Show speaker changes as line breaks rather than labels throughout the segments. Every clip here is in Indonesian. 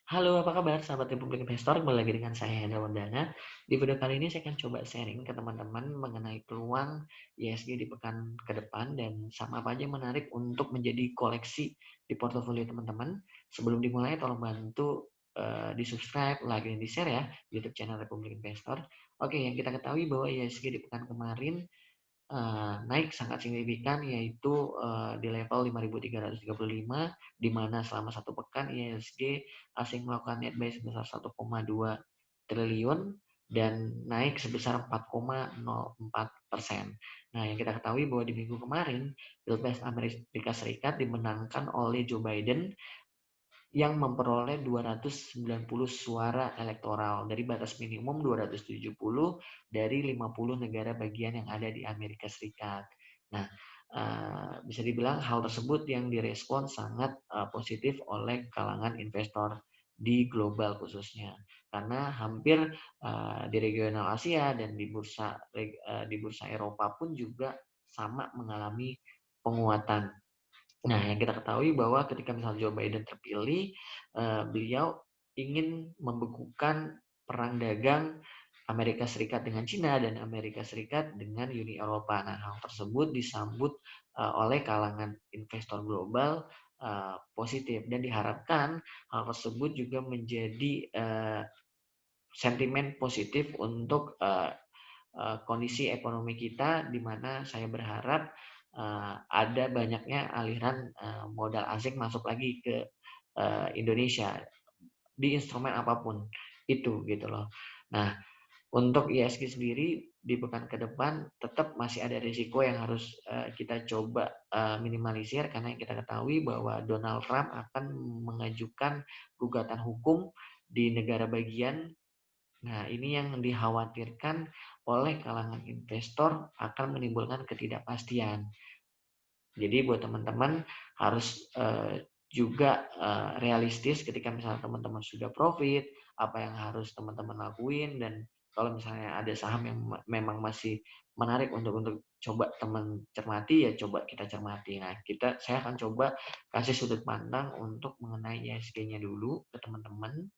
Halo, apa kabar sahabat Republik Investor? Kembali lagi dengan saya Hendra Wardana. Di video kali ini saya akan coba sharing ke teman-teman mengenai peluang ISG di pekan ke depan dan sama apa aja yang menarik untuk menjadi koleksi di portofolio teman-teman. Sebelum dimulai, tolong bantu di-subscribe, like, dan di-share ya YouTube channel Republik Investor. Oke, yang kita ketahui bahwa ISG di pekan kemarin naik sangat signifikan yaitu di level 5.335 di mana selama satu pekan IHSG asing melakukan net buy sebesar 1,2 triliun dan naik sebesar 4,04%. Nah, yang kita ketahui bahwa di minggu kemarin Pilpres Amerika Serikat dimenangkan oleh Joe Biden yang memperoleh 290 suara elektoral dari batas minimum 270 dari 50 negara bagian yang ada di Amerika Serikat. Nah, bisa dibilang hal tersebut yang direspon sangat positif oleh kalangan investor di global khususnya karena hampir di regional Asia dan di bursa Eropa pun juga sama mengalami penguatan. Nah, yang kita ketahui bahwa ketika misalnya Joe Biden terpilih, beliau ingin membekukan perang dagang Amerika Serikat dengan Cina dan Amerika Serikat dengan Uni Eropa. Nah, hal tersebut disambut oleh kalangan investor global positif dan diharapkan hal tersebut juga menjadi sentimen positif untuk kondisi ekonomi kita di mana saya berharap ada banyaknya aliran modal asing masuk lagi ke Indonesia di instrumen apapun itu gitu loh. Nah, untuk ISG sendiri di pekan ke depan tetap masih ada risiko yang harus kita coba minimalisir karena yang kita ketahui bahwa Donald Trump akan mengajukan gugatan hukum di negara bagian. Nah, ini yang dikhawatirkan oleh kalangan investor akan menimbulkan ketidakpastian. Jadi buat teman-teman harus juga realistis ketika misalnya teman-teman sudah profit, apa yang harus teman-teman lakuin dan kalau misalnya ada saham yang memang masih menarik untuk coba teman cermati ya coba kita cermati. Nah, saya akan coba kasih sudut pandang untuk mengenai ISG-nya dulu ke teman-teman.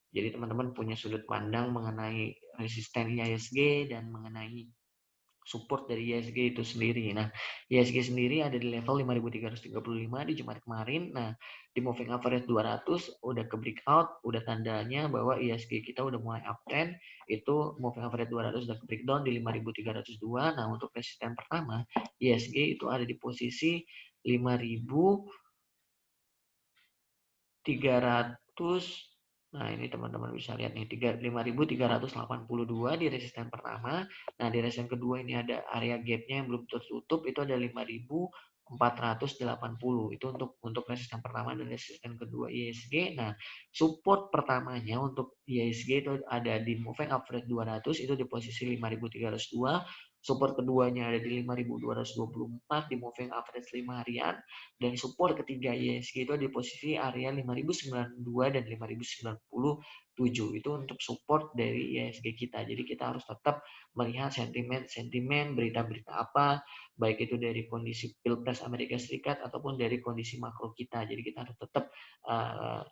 Jadi teman-teman punya sudut pandang mengenai resisten IHSG dan mengenai support dari IHSG itu sendiri. Nah, IHSG sendiri ada di level 5.335 di Jumat kemarin. Nah, di moving average 200 udah ke breakout, udah tandanya bahwa IHSG kita udah mulai uptrend. Itu moving average 200 udah ke breakdown di 5.302. Nah, untuk resisten pertama, IHSG itu ada di posisi 5.300. Nah, ini teman-teman bisa lihat nih 5.382 di resisten pertama. Nah, di resisten kedua ini ada area gap-nya yang belum tertutup itu ada 5.480. Itu untuk resisten pertama dan resisten kedua ISG. Nah, support pertamanya untuk ISG itu ada di moving average 200 itu di posisi 5.302. Support keduanya ada di 5.224 di moving average 5 harian dan support ketiga ISG itu di posisi area 5.092 dan 5.097 itu untuk support dari ISG kita. Jadi kita harus tetap melihat sentimen berita-berita apa baik itu dari kondisi Pilpres Amerika Serikat ataupun dari kondisi makro kita. Jadi kita harus tetap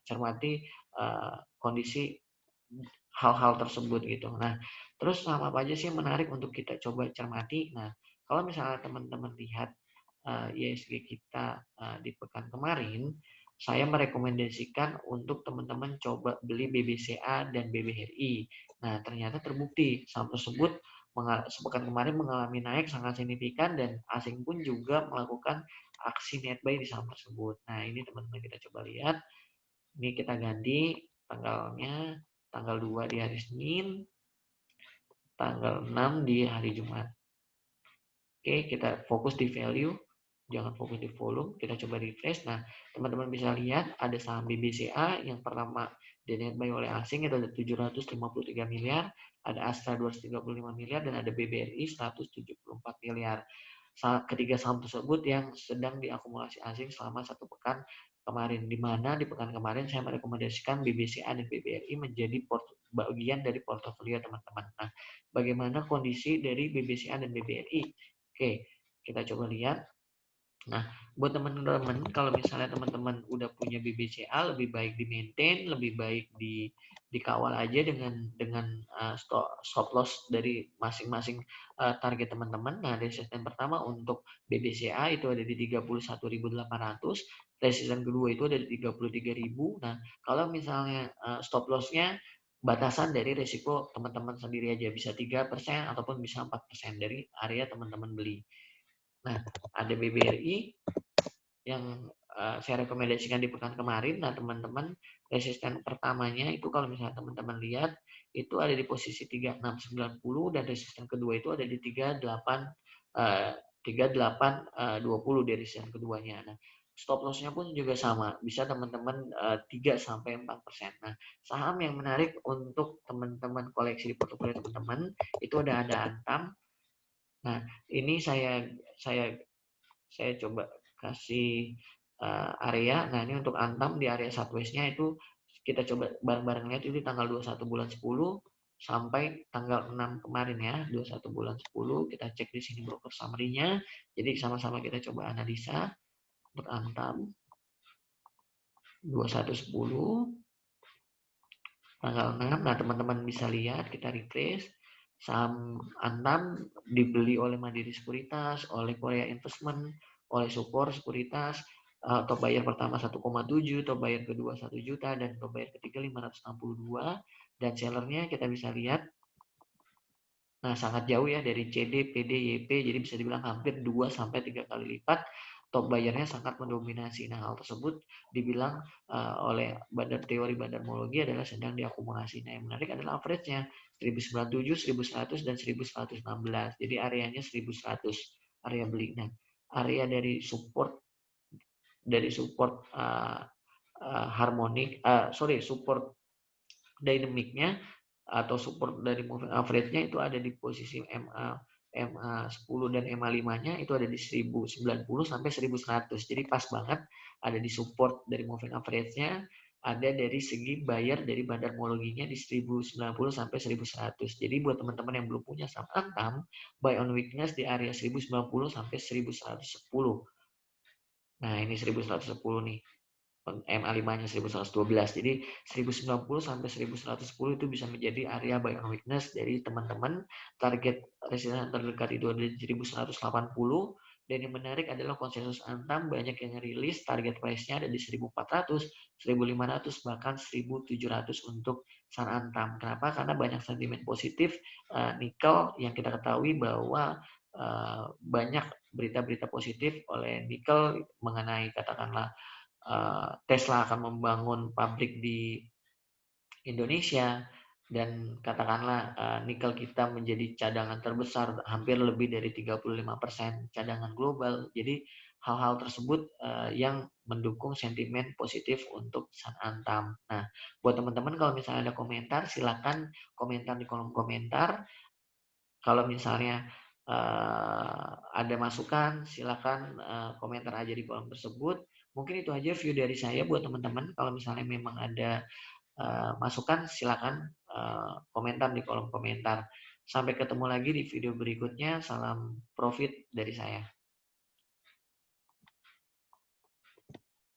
cermati kondisi hal-hal tersebut gitu. Nah, terus sama apa aja sih yang menarik untuk kita coba cermati? Nah, kalau misalnya teman-teman lihat ISG kita di pekan kemarin, saya merekomendasikan untuk teman-teman coba beli BBCA dan BBRI. Nah, ternyata terbukti saham tersebut sepekan kemarin mengalami naik sangat signifikan dan asing pun juga melakukan aksi net buy di saham tersebut. Nah, ini teman-teman kita coba lihat. Ini kita ganti tanggalnya, tanggal 2 di hari Senin, tanggal 6 di hari Jumat. Oke, kita fokus di value, jangan fokus di volume. Kita coba refresh. Nah, teman-teman bisa lihat ada saham BBCA yang pertama di net buy oleh asing itu ada 753 miliar, ada Astra 235 miliar, dan ada BBRI 174 miliar. Ketiga saham tersebut yang sedang diakumulasi asing selama satu pekan kemarin, di mana di pekan kemarin saya merekomendasikan BBCA dan BBRI menjadi bagian dari portofolio teman-teman. Nah, bagaimana kondisi dari BBCA dan BBRI? Oke, kita coba lihat. Nah, buat teman-teman kalau misalnya teman-teman udah punya BBCA, lebih baik di-maintain, lebih baik dikawal aja dengan stop loss dari masing-masing target teman-teman. Nah, resisten pertama untuk BBCA itu ada di 31.800, resisten kedua itu ada di 33.000. Nah, kalau misalnya stop loss-nya batasan dari risiko teman-teman sendiri aja, bisa 3% ataupun bisa 4% dari area teman-teman beli. Nah, ada BBRI yang saya rekomendasikan di pekan kemarin. Nah, teman-teman, resisten pertamanya itu kalau misalnya teman-teman lihat itu ada di posisi 3690 dan resisten kedua itu ada di 3820 dari resisten keduanya. Nah, stop loss-nya pun juga sama, bisa teman-teman 3 sampai 4%. Nah, saham yang menarik untuk teman-teman koleksi di portofolio teman-teman itu ada Antam. Nah, ini saya coba kasih area. Nah, ini untuk Antam di area Southwest-nya itu kita coba bareng-bareng lihat itu di tanggal 21 bulan 10 sampai tanggal 6 kemarin ya, 21 bulan 10. Kita cek di sini broker summary-nya. Jadi sama-sama kita coba analisa untuk Antam 2110 tanggal 6. Nah, teman-teman bisa lihat, kita refresh. Saham Antam dibeli oleh Mandiri Sekuritas, oleh Korea Investment, oleh Support Sekuritas, top buyer pertama 1,7, top buyer kedua 1 juta, dan top buyer ketiga 562. Dan sellernya kita bisa lihat, nah sangat jauh ya dari CD, PD, YP, jadi bisa dibilang hampir 2 sampai 3 kali lipat. Top bayarnya sangat mendominasi. Nah, hal tersebut dibilang oleh teori bandarmologi adalah sedang diakumulasi. Nah, yang menarik adalah average-nya 1097, 1100 dan 1116. Jadi areanya 1100 area beli. Nah, area dari support harmonik, support dynamicnya atau support dari moving average-nya itu ada di posisi MA 10 dan MA 5-nya itu ada di 1090 sampai 1100. Jadi pas banget ada di support dari moving average-nya, ada dari segi buyer dari bandarmologinya di 1090 sampai 1100. Jadi buat teman-teman yang belum punya saham Antam, buy on weakness di area 1090 sampai 1110. Nah, ini 1110 nih. MA5-nya 1112. Jadi 1090 sampai 1110 itu bisa menjadi area buy on weakness dari teman-teman. Target resistance terdekat itu ada di 1180. Dan yang menarik adalah konsensus Antam banyak yang rilis target price-nya ada di 1400, 1500 bahkan 1700 untuk saham Antam. Kenapa? Karena banyak sentimen positif nikel yang kita ketahui bahwa banyak berita-berita positif oleh nikel mengenai katakanlah Tesla akan membangun pabrik di Indonesia dan katakanlah nikel kita menjadi cadangan terbesar hampir lebih dari 35% cadangan global. Jadi hal-hal tersebut yang mendukung sentimen positif untuk saham Antam. Nah, buat teman-teman kalau misalnya ada komentar silakan komentar di kolom komentar. Kalau misalnya ada masukan, silakan komentar aja di kolom tersebut. Mungkin itu aja view dari saya buat teman-teman. Kalau misalnya memang ada masukan, silakan komentar di kolom komentar. Sampai ketemu lagi di video berikutnya. Salam profit dari saya.